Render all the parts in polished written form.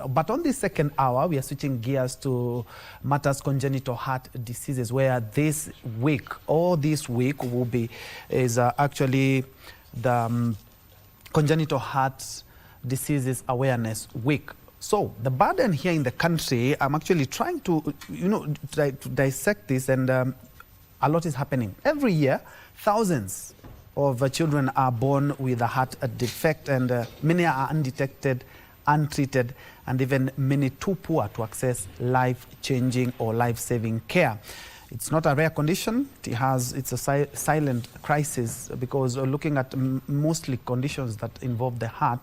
But on the second hour, we are switching gears to matters congenital heart diseases, where this week will be actually the Congenital Heart Diseases Awareness Week. So the burden here in the country, I'm actually trying to, to dissect this, and a lot is happening. Every year, thousands of children are born with a heart defect, and many are undetected, untreated, and even many too poor to access life-changing or life-saving care. It's not a rare condition. It's a silent crisis, because looking at mostly conditions that involve the heart,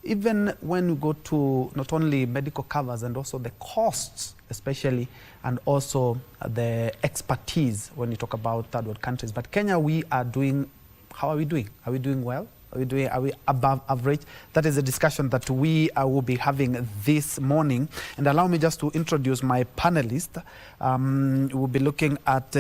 even when you go to not only medical covers and also the costs especially, and also the expertise when you talk about third world countries. But Kenya, how are we doing? Are we doing well? Are we above average? That is a discussion that we will be having this morning. And allow me just to introduce my panelists. We'll be looking at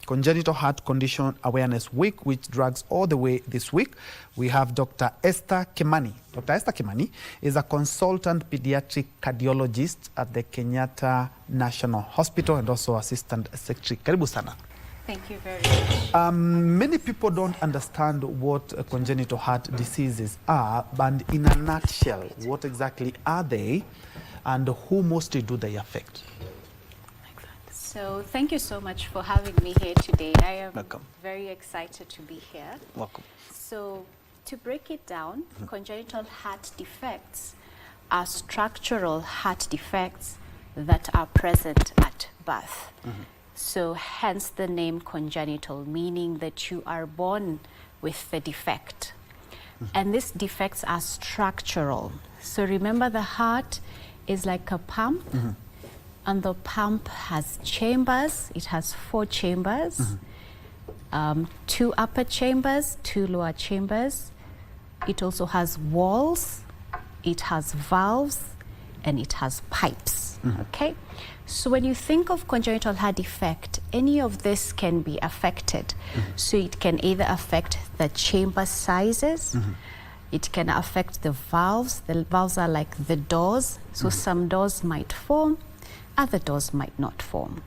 Congenital Heart Condition Awareness Week, which drags all the way this week. We have Dr. Esther Kimani. Dr. Esther Kimani is a consultant pediatric cardiologist at the Kenyatta National Hospital and also assistant secretary. Karibu sana. Thank you very much. Many people don't understand what congenital heart diseases are, but in a nutshell, what exactly are they, and who mostly do they affect? So thank you so much for having me here today. I am very excited to be here. Welcome. So to break it down, congenital heart defects are structural heart defects that are present at birth. So hence the name congenital, meaning that you are born with the defect. And these defects are structural. So remember, the heart is like a pump, and the pump has chambers. It has 4 chambers, 2 upper chambers, 2 lower chambers. It also has walls, it has valves, and it has pipes, okay? So when you think of congenital heart defect, any of this can be affected. So it can either affect the chamber sizes, it can affect the valves. The valves are like the doors, so some doors might form, other doors might not form.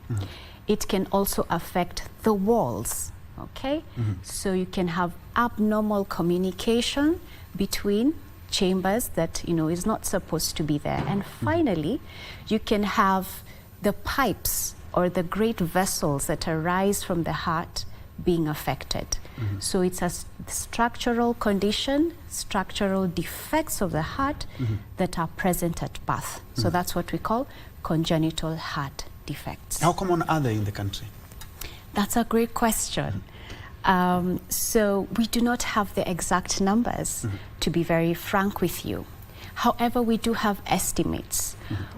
It can also affect the walls, okay? So you can have abnormal communication between chambers that is not supposed to be there. And finally, you can have the pipes or the great vessels that arise from the heart being affected. So it's a structural condition, structural defects of the heart that are present at birth. So that's what we call congenital heart defects. How common are they in the country? That's a great question. So we do not have the exact numbers, to be very frank with you. However, we do have estimates.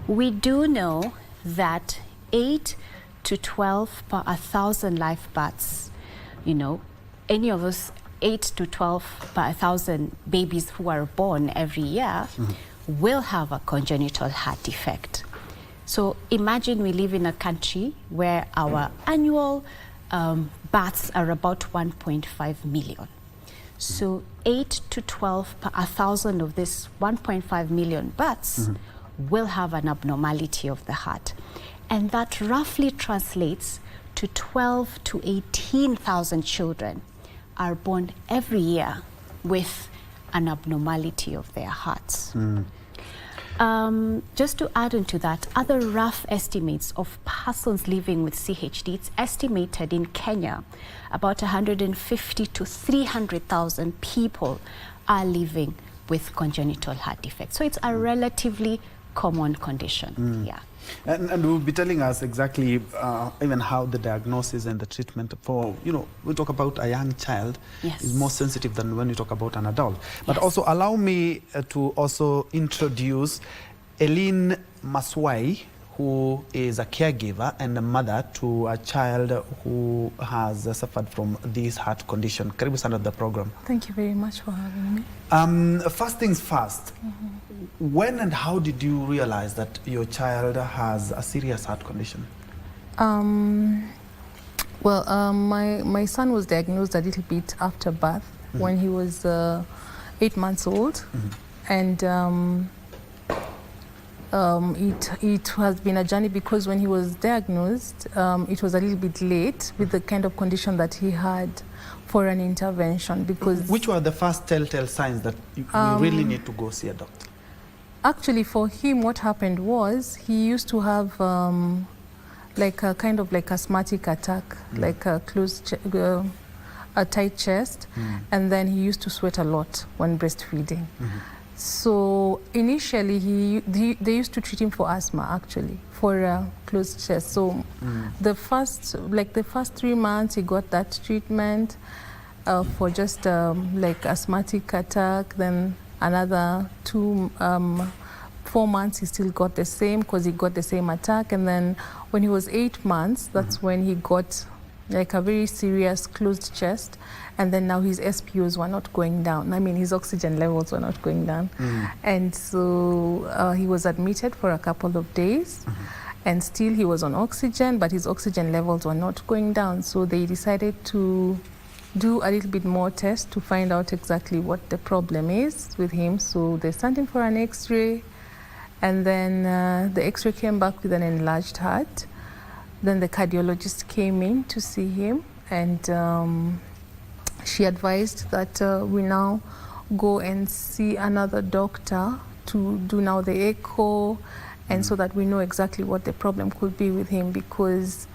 We do know that 8 to 12 per 1,000 live births, any of those 8 to 12 per 1,000 babies who are born every year will have a congenital heart defect. So imagine we live in a country where our annual births are about 1.5 million. So 8 to 12 per 1,000 of this 1.5 million births will have an abnormality of the heart. And that roughly translates to 12 to 18,000 children are born every year with an abnormality of their hearts. Just to add on to that, other rough estimates of persons living with CHD, it's estimated in Kenya about 150 to 300,000 people are living with congenital heart defects. So it's a relatively common condition. Yeah. And we'll be telling us exactly even how the diagnosis and the treatment for, we talk about a young child is more sensitive than when we talk about an adult. But also allow me to also introduce Eileen Maswai, who is a caregiver and a mother to a child who has suffered from this heart condition. Karibu sana the program. Thank you very much for having me. First things first, when and how did you realize that your child has a serious heart condition? My son was diagnosed a little bit after birth when he was 8 months old. And it has been a journey because when he was diagnosed, it was a little bit late with the kind of condition that he had for an intervention. Because which were the first telltale signs that you really need to go see a doctor? Actually, for him, what happened was he used to have like a kind of like asthmatic attack, like a a tight chest, and then he used to sweat a lot when breastfeeding. So initially, they used to treat him for asthma, actually, for a closed chest. So the first 3 months, he got that treatment for just like asthmatic attack. Then another 4 months, he still got the same because he got the same attack. And then when he was 8 months, that's when he got like a very serious closed chest. And then now his SPOs were not going down. I mean, his oxygen levels were not going down. And so he was admitted for a couple of days. And still he was on oxygen, but his oxygen levels were not going down. So they decided to do a little bit more tests to find out exactly what the problem is with him. So they sent him for an X-ray. And then the X-ray came back with an enlarged heart. Then the cardiologist came in to see him, and she advised that we now go and see another doctor to do now the echo, and so that we know exactly what the problem could be with him, because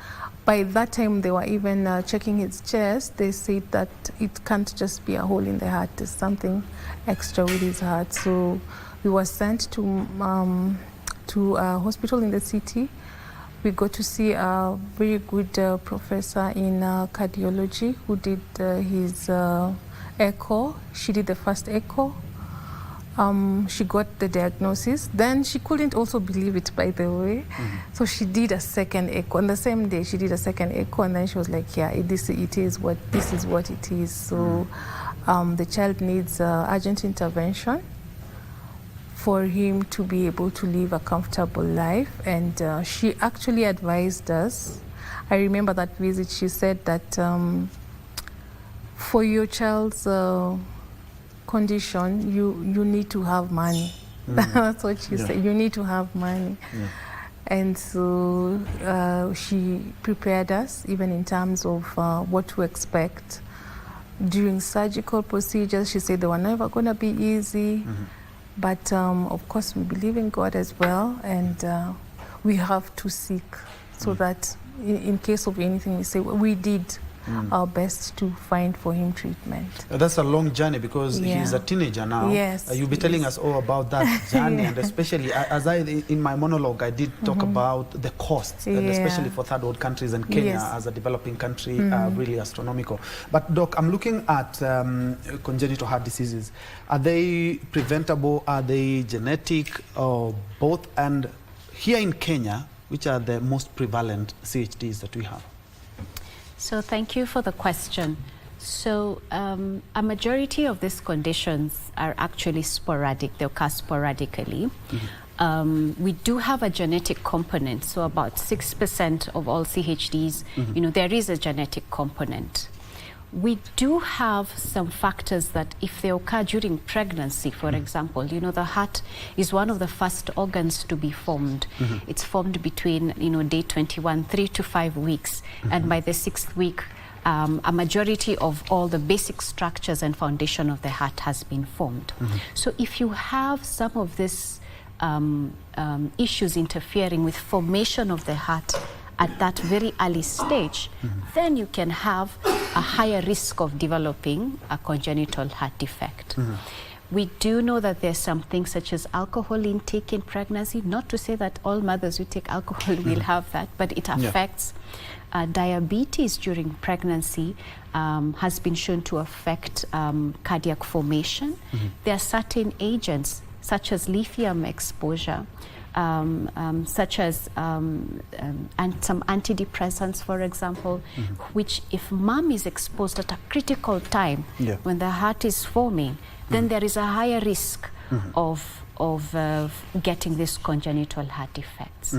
by that time they were even checking his chest. They said that it can't just be a hole in the heart, there's something extra with his heart. So we were sent to a hospital in the city. We got to see a very good professor in cardiology who did his echo. She did the first echo. She got the diagnosis. Then she couldn't also believe it, by the way. So she did a second echo. On the same day, she did a second echo, and then she was like, yeah, this is what it is. So the child needs urgent intervention for him to be able to live a comfortable life. And she actually advised us. I remember that visit, she said that for your child's condition, you need to have money. That's what she said, you need to have money. And so she prepared us, even in terms of what to expect during surgical procedures. She said they were never going to be easy. But of course, we believe in God as well, and we have to seek so that in case of anything, we say we did our best to find for him treatment. That's a long journey, because he's a teenager now. Yes. You'll be telling us all about that journey, and especially as in my monologue, I did talk about the costs, and especially for third world countries, and Kenya as a developing country are really astronomical. But Doc, I'm looking at congenital heart diseases. Are they preventable? Are they genetic, or both? And here in Kenya, which are the most prevalent CHDs that we have? So thank you for the question. So a majority of these conditions are actually sporadic. They occur sporadically. We do have a genetic component. So about 6% of all CHDs, there is a genetic component. We do have some factors that if they occur during pregnancy, for example, the heart is one of the first organs to be formed. It's formed between, day 21, 3 to 5 weeks. And by the 6th week, a majority of all the basic structures and foundation of the heart has been formed. So if you have some of these issues interfering with formation of the heart at that very early stage, then you can have a higher risk of developing a congenital heart defect. We do know that there's some things such as alcohol intake in pregnancy. Not to say that all mothers who take alcohol will have that, but it affects. Diabetes during pregnancy has been shown to affect cardiac formation. There are certain agents such as lithium exposure, such as and some antidepressants, for example, which if mom is exposed at a critical time when the heart is forming, then there is a higher risk of getting these congenital heart defects.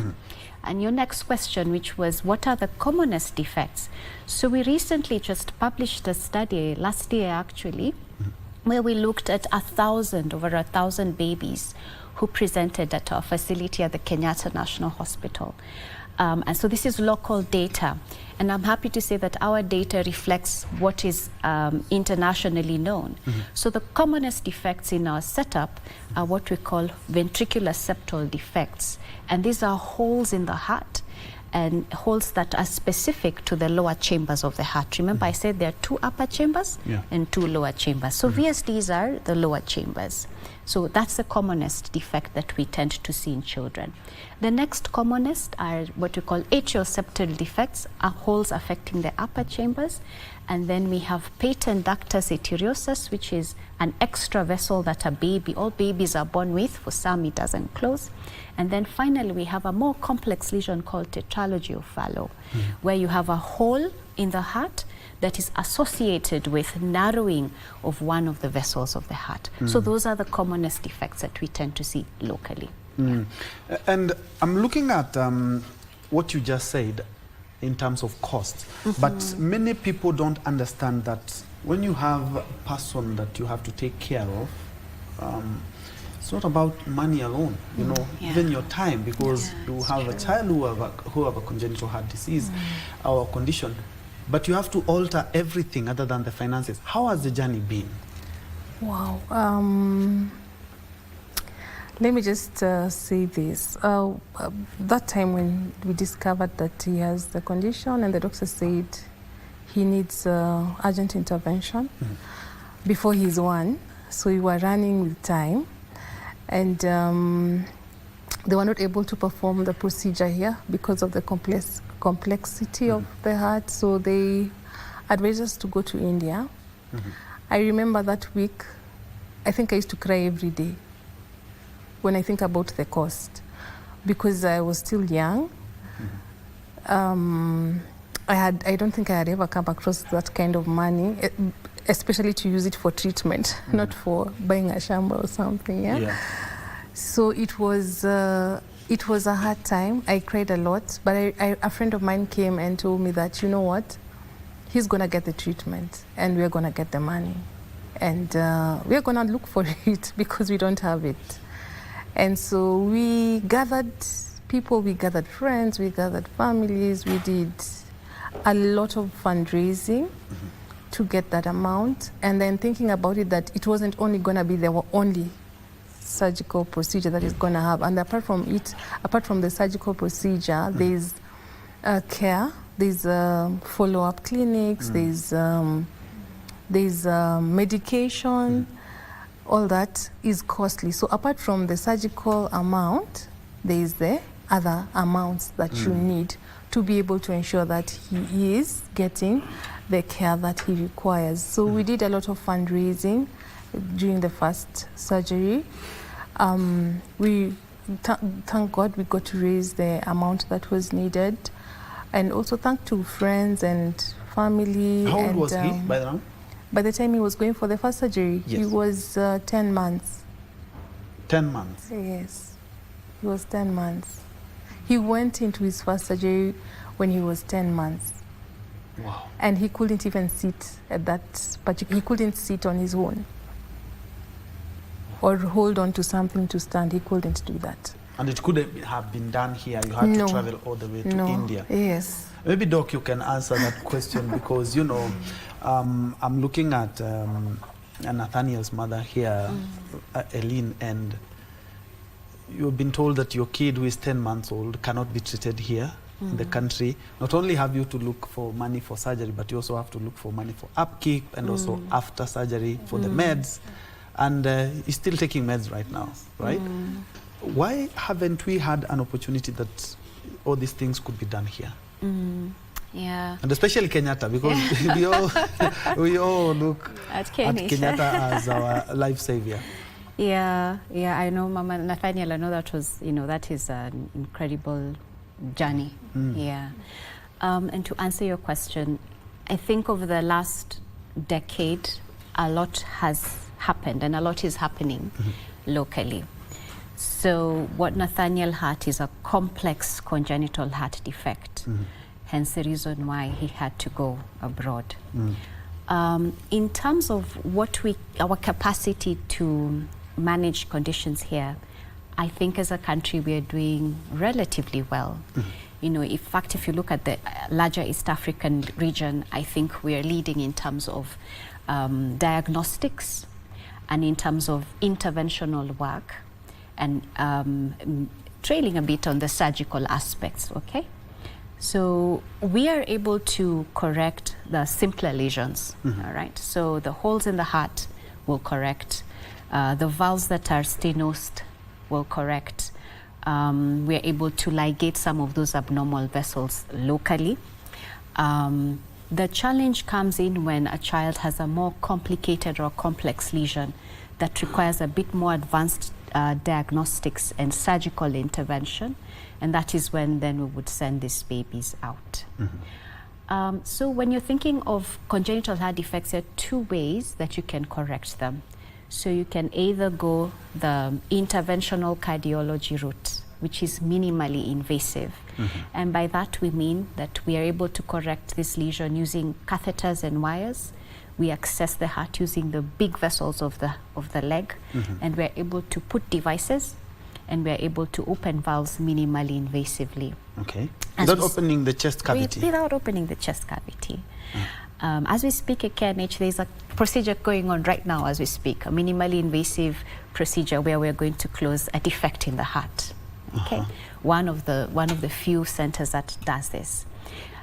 And your next question, which was, what are the commonest defects? So we recently just published a study, last year actually, where we looked at over 1,000 babies who presented at our facility at the Kenyatta National Hospital. And so this is local data. And I'm happy to say that our data reflects what is internationally known. So the commonest defects in our setup are what we call ventricular septal defects. And these are holes in the heart, and holes that are specific to the lower chambers of the heart. Remember, I said there are 2 upper chambers and 2 lower chambers. So VSDs are the lower chambers. So that's the commonest defect that we tend to see in children. The next commonest are what we call atrial-septal defects, are holes affecting the upper chambers. And then we have patent ductus arteriosus, which is an extra vessel that all babies are born with. For some, it doesn't close. And then finally, we have a more complex lesion called tetralogy of Fallot, where you have a hole in the heart that is associated with narrowing of one of the vessels of the heart. So those are the commonest defects that we tend to see locally. And I'm looking at what you just said in terms of cost, but many people don't understand that when you have a person that you have to take care of, it's not about money alone, you know, even your time, because you have a child who have a congenital heart disease or condition, but you have to alter everything other than the finances. How has the journey been? Wow. Let me just say this. That time when we discovered that he has the condition and the doctor said he needs urgent intervention before he's 1, so we were running with time, and they were not able to perform the procedure here because of the complexity of the heart, so they advised us to go to India. I remember that week, I think I used to cry every day when I think about the cost, because I was still young. I don't think I had ever come across that kind of money, especially to use it for treatment, not for buying a shampoo or something. So it was a hard time. I cried a lot, but a friend of mine came and told me that, you know what, he's gonna get the treatment and we're gonna get the money, and we're gonna look for it because we don't have it. And so we gathered people, we gathered friends, we gathered families, we did a lot of fundraising to get that amount, and then thinking about it that it wasn't only gonna be the only surgical procedure that is gonna have, and apart from the surgical procedure, there's care, there's follow-up clinics, there's medication. All that is costly. So apart from the surgical amount, there is the other amounts that you need to be able to ensure that he is getting the care that he requires. So we did a lot of fundraising during the first surgery. Thank God we got to raise the amount that was needed, and also thank to friends and family. How old was he by the time? By the time he was going for the first surgery, he was 10 months. 10 months? Yes, he was 10 months. He went into his first surgery when he was 10 months. Wow. And he couldn't even sit at that particular, he couldn't sit on his own or hold on to something to stand. He couldn't do that. And it couldn't have been done here. You had to travel all the way to India. Yes. Maybe, Doc, you can answer that question because, you know, I'm looking at Nathaniel's mother here, Eileen, and you've been told that your kid who is 10 months old cannot be treated here in the country. Not only have you to look for money for surgery, but you also have to look for money for upkeep and also after surgery for the meds. And he's still taking meds right now, right? Why haven't we had an opportunity that all these things could be done here? Yeah. And especially Kenyatta, because we all look at Kenyatta as our life savior. Yeah, I know, Mama Nathaniel, I know that was, that is an incredible journey. Yeah. And to answer your question, I think over the last decade, a lot has happened and a lot is happening locally. So what Nathaniel had is a complex congenital heart defect, hence the reason why he had to go abroad. In terms of our capacity to manage conditions here, I think as a country we are doing relatively well. You know, in fact, if you look at the larger East African region, I think we are leading in terms of diagnostics and in terms of interventional work, and trailing a bit on the surgical aspects, okay? So we are able to correct the simpler lesions, all right? So the holes in the heart will correct. The valves that are stenosed will correct. We are able to ligate some of those abnormal vessels locally. The challenge comes in when a child has a more complicated or complex lesion that requires a bit more advanced diagnostics and surgical intervention, and that is when then we would send these babies out. So when you're thinking of congenital heart defects, there are two ways that you can correct them. So you can either go the interventional cardiology route, which is minimally invasive. And by that we mean that we are able to correct this lesion using catheters and wires. We access the heart using the big vessels of the leg, and we're able to put devices, and we're able to open valves minimally invasively. Okay. Without opening the chest cavity? Without opening the chest cavity. As we speak at KNH, there's a procedure going on right now as we speak, a minimally invasive procedure where we're going to close a defect in the heart. Okay, one of the few centers that does this.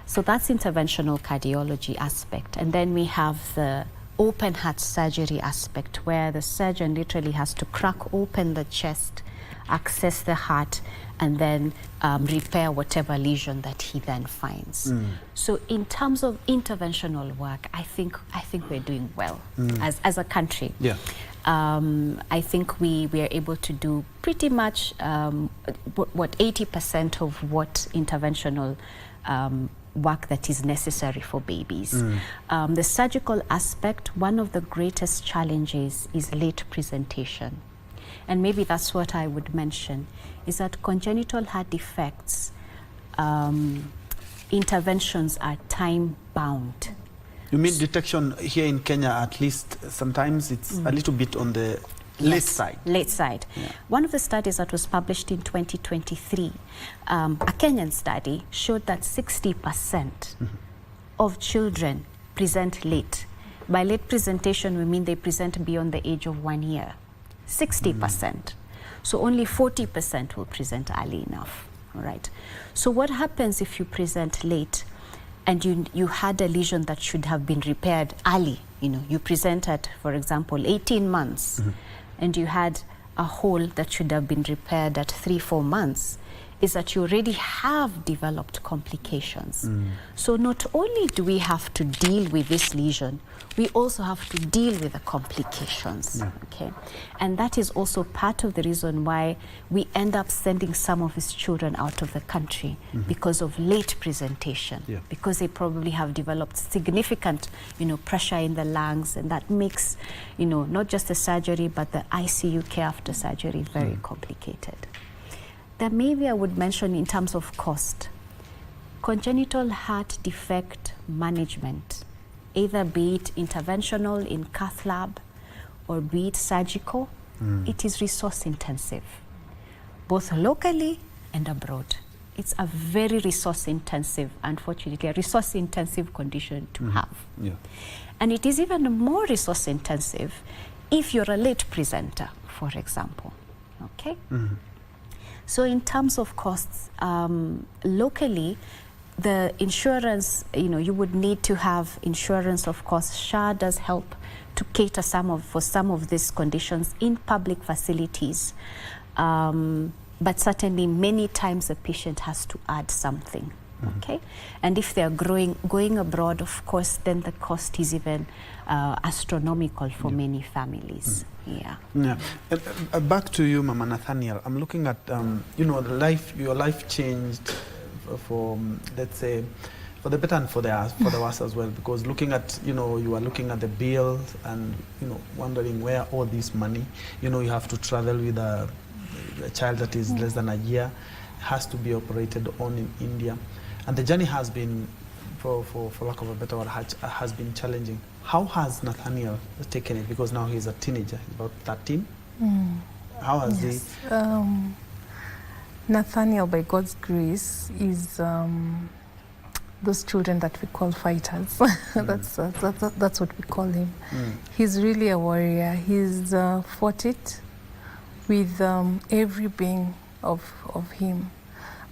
So that's interventional cardiology aspect, and then we have the open heart surgery aspect, where the surgeon literally has to crack open the chest, access the heart, and then repair whatever lesion that he then finds. So in terms of interventional work, I think we're doing well as a country. Yeah. I think we are able to do pretty much 80% of what interventional work that is necessary for babies. The surgical aspect, one of the greatest challenges is late presentation. And maybe that's what I would mention, is that congenital heart defects, interventions are time-bound. You mean detection here in Kenya, at least sometimes it's a little bit on the late side? Late side. Yeah. One of the studies that was published in 2023, a Kenyan study, showed that 60% of children present late. By late presentation, we mean they present beyond the age of 1 year. 60%. So only 40% will present early enough, all right? So what happens if you present late and you had a lesion that should have been repaired early? You know, you present at, for example, 18 months, and you had a hole that should have been repaired at 3-4 months, is that you already have developed complications. So not only do we have to deal with this lesion, we also have to deal with the complications, okay? And that is also part of the reason why we end up sending some of these children out of the country because of late presentation, because they probably have developed significant, pressure in the lungs, and that makes, not just the surgery, but the ICU care after surgery very complicated. Then maybe I would mention in terms of cost, congenital heart defect management, either be it interventional in cath lab or be it surgical, it is resource intensive, both locally and abroad. It's a very resource intensive, unfortunately, a resource intensive condition to have. Yeah. And it is even more resource intensive if you're a late presenter, for example, okay? So in terms of costs, locally, the insurance, you would need to have insurance, of course. SHA does help to cater for some of these conditions in public facilities. But certainly many times the patient has to add something, okay? And if they're going abroad, of course, then the cost is even astronomical for many families. Back to you, Mama Nathaniel. I'm looking at, your life changed for, let's say, for the better and for the worse as well, because looking at, you are looking at the bills and, wondering where all this money, you have to travel with a child that is less than a year, has to be operated on in India. And the journey has been, for lack of a better word, has been challenging. How has Nathaniel taken it? Because now he's a teenager, he's about 13. How has he? Nathaniel, by God's grace, is those children that we call fighters. That's what we call him. He's really a warrior. He's fought it with every being of him.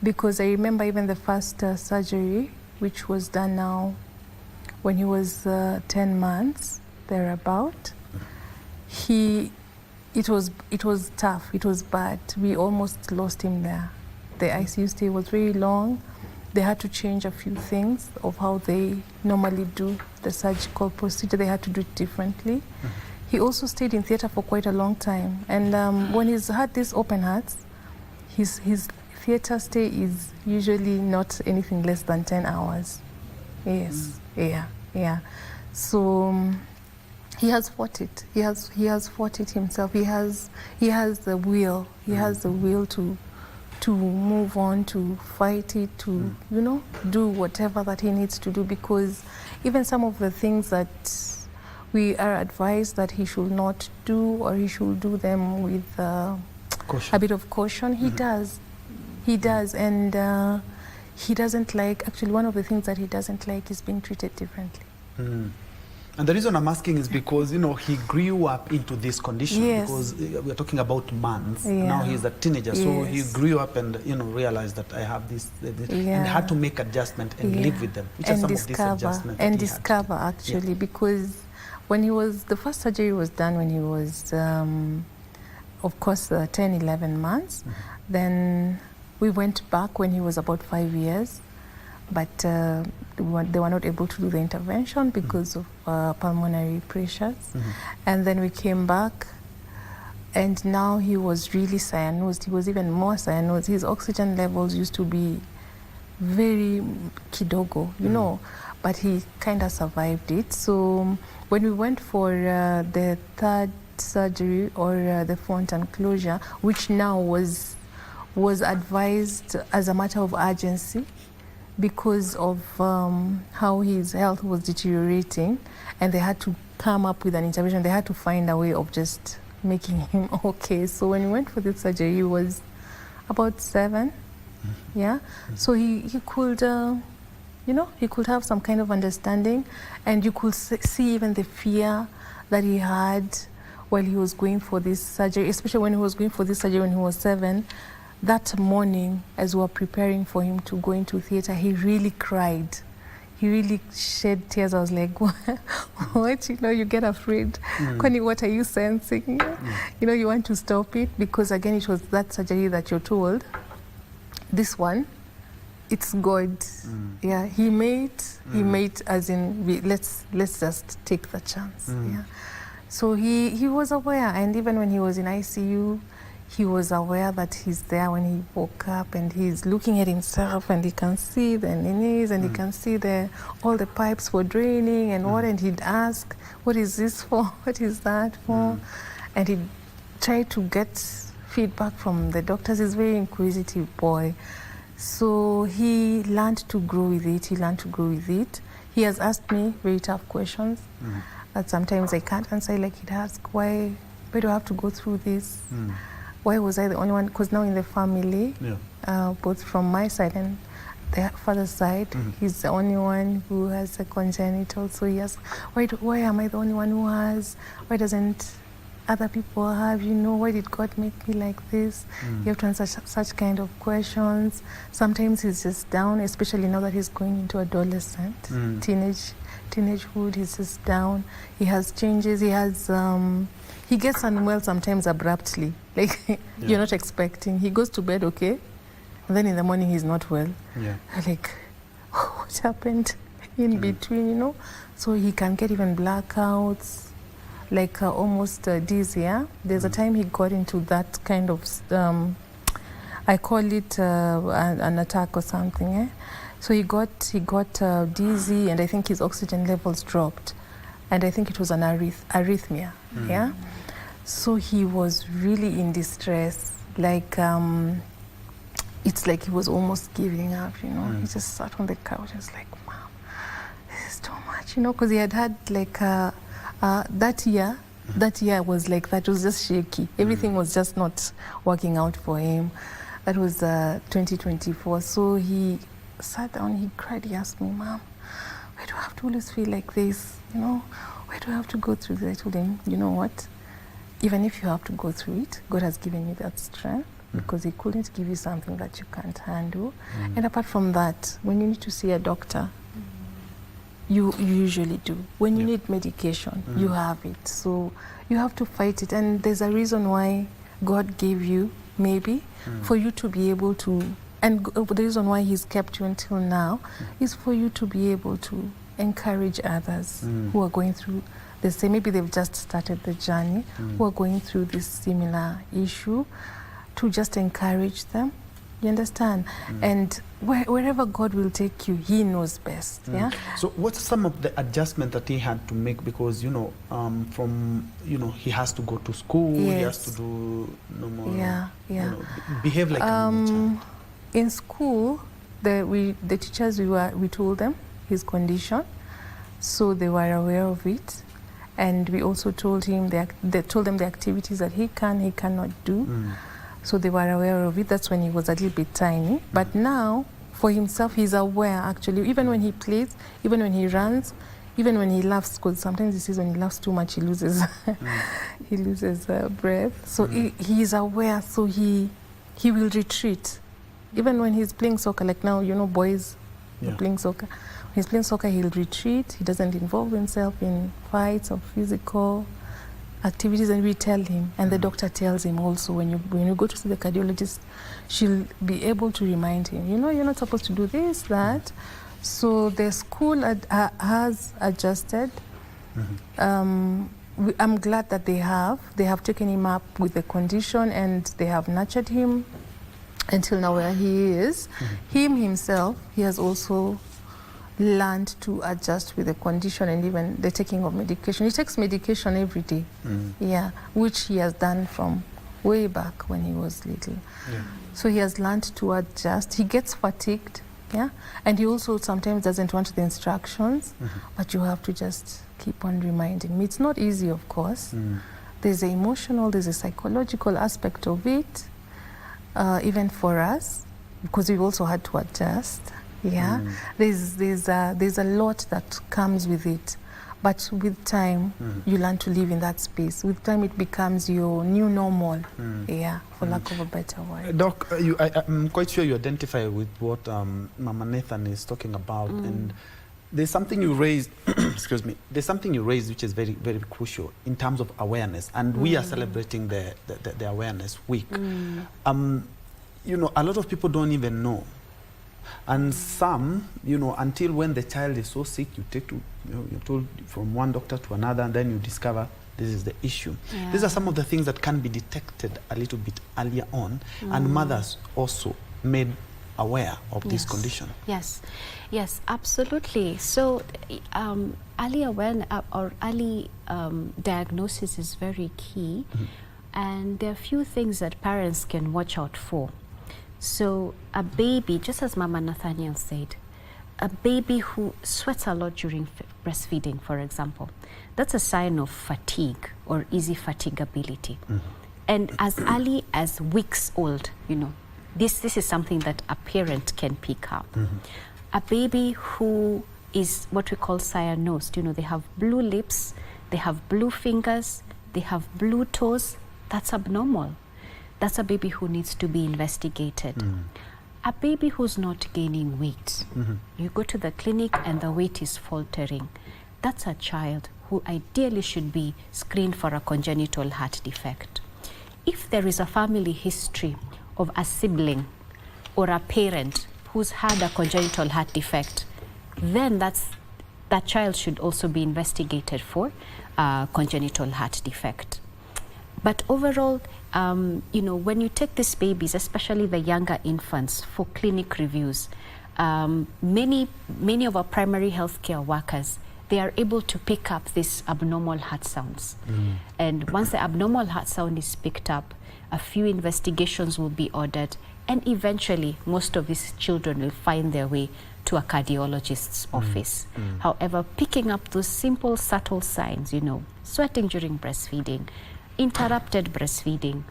Because I remember even the first surgery, which was done now when he was 10 months, thereabout. It was tough, it was bad. We almost lost him there. The ICU stay was very long. They had to change a few things of how they normally do the surgical procedure. They had to do it differently. He also stayed in theatre for quite a long time. And when he's had these open hearts, his theatre stay is usually not anything less than 10 hours. Yes, yeah. So he has fought it. He has fought it himself. He has the will. He has the will to move on, to fight it, to do whatever that he needs to do. Because even some of the things that we are advised that he should not do, or he should do them with a bit of caution, he does. He does, and he doesn't like, actually one of the things that he doesn't like is being treated differently. And the reason I'm asking is because, he grew up into this condition. Yes. Because we're talking about months. Now he's a teenager. So he grew up and, realized that I have this and had to make adjustment and live with them. Which are some of these adjustments and discover, actually, because when he was, the first surgery was done when he was, of course, 10, 11 months. Then we went back when he was about 5 years. But they were not able to do the intervention because of pulmonary pressures. And then we came back, and now he was really cyanosed. He was even more cyanosed. His oxygen levels used to be very kidogo, but he kind of survived it. So when we went for the third surgery, or the fontan closure, which now was advised as a matter of urgency, because of how his health was deteriorating, and they had to come up with an intervention. They had to find a way of just making him okay. So when we went for this surgery, he was about 7, So he could, he could have some kind of understanding, and you could see even the fear that he had while he was going for this surgery, especially when he was going for this surgery when he was 7. That morning, as we were preparing for him to go into theatre, he really cried. He really shed tears. I was like, what? You get afraid. Connie, what are you sensing? You want to stop it, because again, it was that surgery that you're told. This one, it's God. Yeah, he made as in, let's just take the chance. Yeah. So he was aware, and even when he was in ICU, he was aware that he's there when he woke up, and he's looking at himself, and he can see the knees, and he can see all the pipes for draining and what, and he'd ask, what is this for? What is that for? And he'd try to get feedback from the doctors. He's a very inquisitive boy. So he learned to grow with it. He has asked me very tough questions that sometimes I can't answer. Like, he'd ask, why do I have to go through this? Why was I the only one? Because now in the family, both from my side and the father's side, he's the only one who has a congenital. So he asks, why am I the only one who has? Why doesn't other people have? Why did God make me like this? You have to answer such kind of questions. Sometimes he's just down, especially now that he's going into adolescent, teenagehood. He's just down. He has changes. He gets unwell sometimes abruptly, like you're not expecting. He goes to bed okay, and then in the morning he's not well. Like, what happened in between, So he can get even blackouts, like almost dizzy. There's a time he got into that kind of, I call it an attack or something. So he got dizzy, and I think his oxygen levels dropped, and I think it was an arrhythmia. So he was really in distress, like it's like he was almost giving up, He just sat on the couch and was like, Mom, this is too much, because he had like that year, That year was like that. It was just shaky. Everything was just not working out for him. That was 2024. So he sat down, he cried, he asked me, Mom, why do I have to always feel like this? You know, why do I have to go through this? I told him, you know what? Even if you have to go through it, God has given you that strength because He couldn't give you something that you can't handle. And apart from that, when you need to see a doctor, you usually do. When you need medication, you have it. So you have to fight it. And there's a reason why God gave you, maybe, for you to be able to, and the reason why He's kept you until now is for you to be able to encourage others who are going through the same, maybe they've just started the journey, who are going through this similar issue, to just encourage them. You understand? And wherever God will take you, He knows best. Yeah. So what's some of the adjustment that he had to make? Because, you know, from, you know, he has to go to school, he has to do normal, you know, behave like a normal child. In school, the teachers, we told them his condition, so they were aware of it. And we also told him them the activities that he cannot do. So they were aware of it. That's when he was a little bit tiny. But now, for himself, he's aware, actually. Even when he plays, even when he runs, even when he laughs, because sometimes he says when he laughs too much, he loses he loses breath. So he is aware, so he will retreat. Even when he's playing soccer, like now, you know, boys are playing soccer. When he's playing soccer, he'll retreat. He doesn't involve himself in fights or physical activities, and we tell him, and the doctor tells him also, when you go to see the cardiologist, she'll be able to remind him, you know, you're not supposed to do this, that. So the school has adjusted. I'm glad that they have taken him up with the condition, and they have nurtured him until now where he is. Him himself, he has also learned to adjust with the condition and even the taking of medication. He takes medication every day, which he has done from way back when he was little. So he has learned to adjust. He gets fatigued, and he also sometimes doesn't want the instructions, but you have to just keep on reminding me. It's not easy, of course. There's an emotional, there's a psychological aspect of it, even for us, because we've also had to adjust. There's a lot that comes with it, but with time you learn to live in that space. With time it becomes your new normal, for lack of a better word. Doc, I'm quite sure you identify with what Mama Nathan is talking about, and there's something you raised, excuse me, there's something you raised which is very, very crucial in terms of awareness, and we are celebrating the Awareness Week. You know, a lot of people don't even know. And some, you know, until when the child is so sick, you take to, you know, you're told from one doctor to another, and then you discover this is the issue. These are some of the things that can be detected a little bit earlier on, and mothers also made aware of this condition. Yes, absolutely. So early awareness or early diagnosis is very key, and there are a few things that parents can watch out for. So a baby, just as Mama Nathaniel said, a baby who sweats a lot during breastfeeding, for example, that's a sign of fatigue or easy fatigability. And as early as weeks old, you know, this is something that a parent can pick up. A baby who is what we call cyanosed, you know, they have blue lips, they have blue fingers, they have blue toes, that's abnormal. That's a baby who needs to be investigated. A baby who's not gaining weight, you go to the clinic and the weight is faltering, that's a child who ideally should be screened for a congenital heart defect. If there is a family history of a sibling or a parent who's had a congenital heart defect, then that child should also be investigated for a congenital heart defect. But overall, you know, when you take these babies, especially the younger infants, for clinic reviews, many of our primary healthcare workers, they are able to pick up these abnormal heart sounds. And once the abnormal heart sound is picked up, a few investigations will be ordered, and eventually most of these children will find their way to a cardiologist's office. However, picking up those simple, subtle signs, you know, sweating during breastfeeding, interrupted breastfeeding,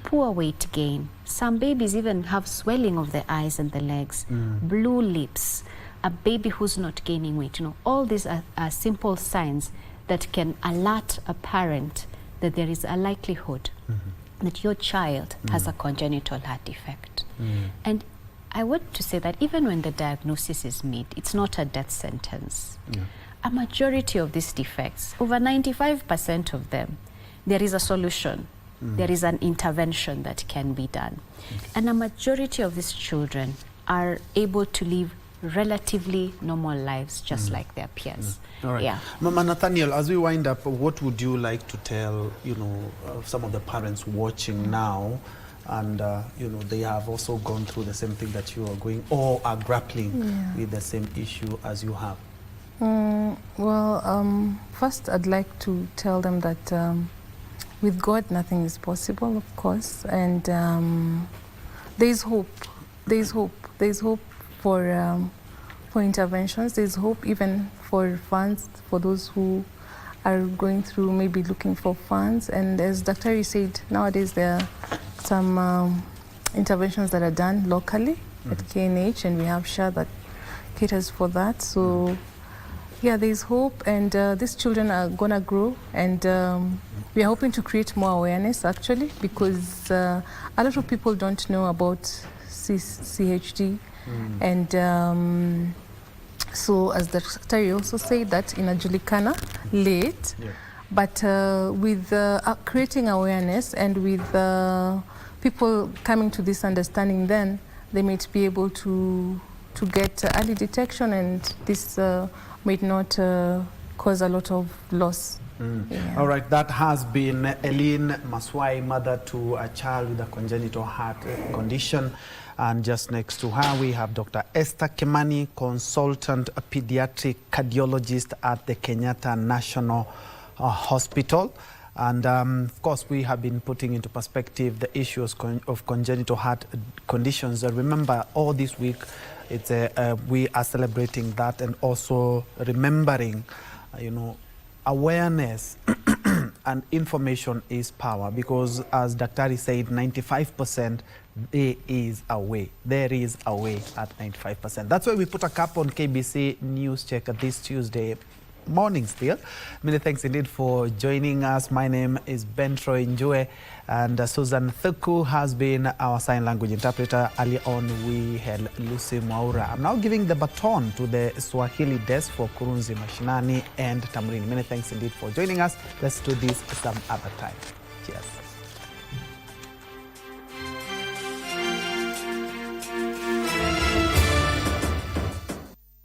poor weight gain. Some babies even have swelling of the eyes and the legs, blue lips, a baby who's not gaining weight. You know, all these are simple signs that can alert a parent that there is a likelihood that your child has a congenital heart defect. And I want to say that even when the diagnosis is made, it's not a death sentence. A majority of these defects, over 95% of them, there is a solution. There is an intervention that can be done. And a majority of these children are able to live relatively normal lives, just like their peers. All right. Yeah. Mama Nathaniel, as we wind up, what would you like to tell, you know, some of the parents watching now, and you know, they have also gone through the same thing that you are going, or are grappling with the same issue as you have? Well, first I'd like to tell them that with God nothing is possible, of course, and there's hope. There's hope. There's hope for interventions. There's hope even for funds for those who are going through maybe looking for funds. And as Dr. said, nowadays there are some interventions that are done locally at KNH, and we have SHA that caters for that. So yeah, there's hope, and these children are gonna grow, and we are hoping to create more awareness actually, because a lot of people don't know about CHD. And so as the secretary also said that in Ajulikana late, but with creating awareness and with people coming to this understanding, then they might be able to get early detection, and this might not cause a lot of loss. All right, that has been Eileen Maswai, mother to a child with a congenital heart condition. And just next to her, we have Dr. Esther Kimani, consultant pediatric cardiologist at the Kenyatta National Hospital. And of course, we have been putting into perspective the issues of congenital heart conditions. Remember, all this week, it's we are celebrating that, and also remembering, you know, awareness and information is power, because as Dr. said, 95% there is a way. There is a way at 95%. That's why we put a cap on KBC News Check this Tuesday morning still. Many thanks indeed for joining us. My name is Bentroy Njue, and Susan Thuku has been our sign language interpreter. Early on we had Lucy Mwaura. I'm now giving the baton to the Swahili desk for Kurunzi Mashinani and Tamrini. Many thanks indeed for joining us. Let's do this some other time. Cheers.